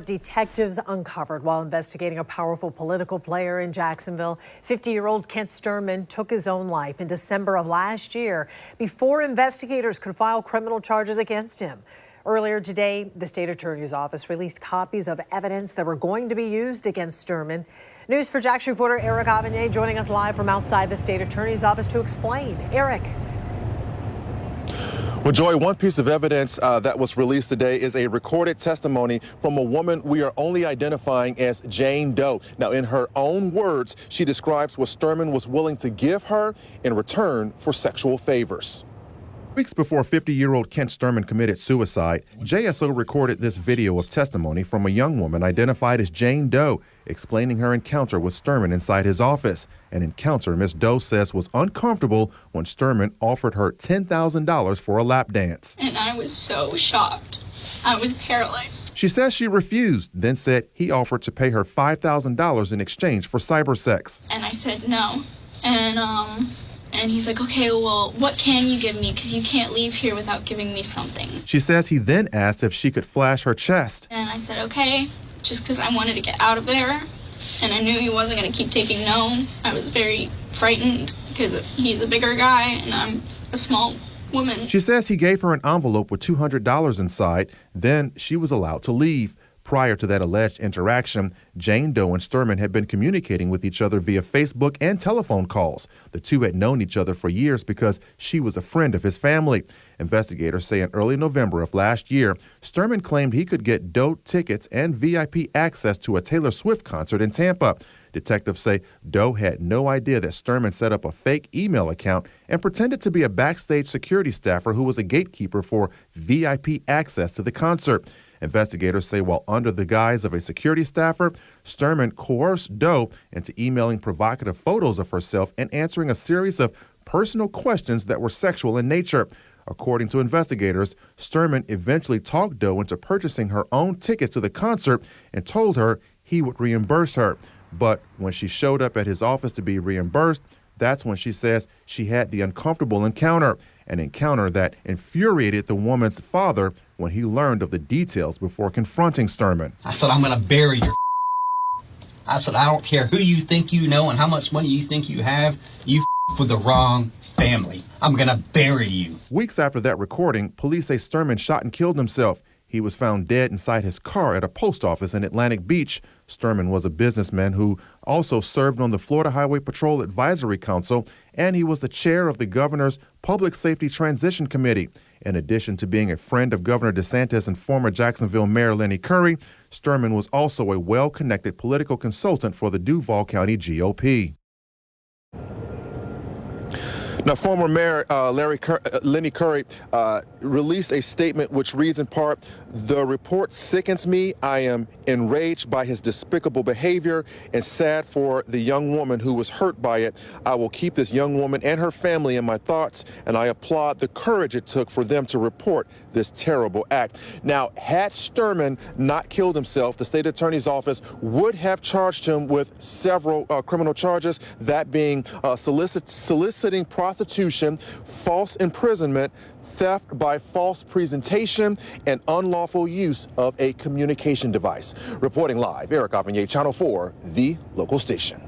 Detectives uncovered while investigating a powerful political player in Jacksonville. 50-year-old Kent Sturman took his own life in December of last year before investigators could file criminal charges against him. Earlier today, the state attorney's office released copies of evidence that were going to be used against Sturman. News for Jax reporter Eric Avanier joining us live from outside the state attorney's office to explain. Eric. Well, Joy, one piece of evidence that was released today is a recorded testimony from a woman we are only identifying as Jane Doe. Now, in her own words, she describes what Sturman was willing to give her in return for sexual favors. Weeks before 50-year-old Kent Sturman committed suicide, JSO recorded this video of testimony from a young woman identified as Jane Doe, explaining her encounter with Sturman inside his office. An encounter Ms. Doe says was uncomfortable when Sturman offered her $10,000 for a lap dance. And I was so shocked. I was paralyzed. She says she refused, then said he offered to pay her $5,000 in exchange for cyber sex. And I said no. And he's like, okay, well, what can you give me? Because you can't leave here without giving me something. She says he then asked if she could flash her chest. And I said, okay, just because I wanted to get out of there. And I knew he wasn't going to keep taking no. I was very frightened because he's a bigger guy and I'm a small woman. She says he gave her an envelope with $200 inside. Then she was allowed to leave. Prior to that alleged interaction, Jane Doe and Sturman had been communicating with each other via Facebook and telephone calls. The two had known each other for years because she was a friend of his family. Investigators say in early November of last year, Sturman claimed he could get Doe tickets and VIP access to a Taylor Swift concert in Tampa. Detectives say Doe had no idea that Sturman set up a fake email account and pretended to be a backstage security staffer who was a gatekeeper for VIP access to the concert. Investigators say while under the guise of a security staffer, Sturman coerced Doe into emailing provocative photos of herself and answering a series of personal questions that were sexual in nature. According to investigators, Sturman eventually talked Doe into purchasing her own ticket to the concert and told her he would reimburse her. But when she showed up at his office to be reimbursed, that's when she says she had the uncomfortable encounter, an encounter that infuriated the woman's father when he learned of the details before confronting Sturman. I said, I'm going to bury your I said, I don't care who you think you know and how much money you think you have. You with the wrong family. I'm going to bury you. Weeks after that recording, police say Sturman shot and killed himself. He was found dead inside his car at a post office in Atlantic Beach. Sturman was a businessman who also served on the Florida Highway Patrol Advisory Council, and he was the chair of the governor's Public Safety Transition Committee. In addition to being a friend of Governor DeSantis and former Jacksonville Mayor Lenny Curry, Sturman was also a well-connected political consultant for the Duval County GOP. Now, former Mayor Lenny Curry released a statement which reads in part, "The report sickens me. I am enraged by his despicable behavior and sad for the young woman who was hurt by it. I will keep this young woman and her family in my thoughts, and I applaud the courage it took for them to report this terrible act." Now, had Sturman not killed himself, the state attorney's office would have charged him with several criminal charges, that being soliciting prostitution, false imprisonment, theft by false presentation, and unlawful use of a communication device. Reporting live, Eric Avanier, Channel 4, the local station.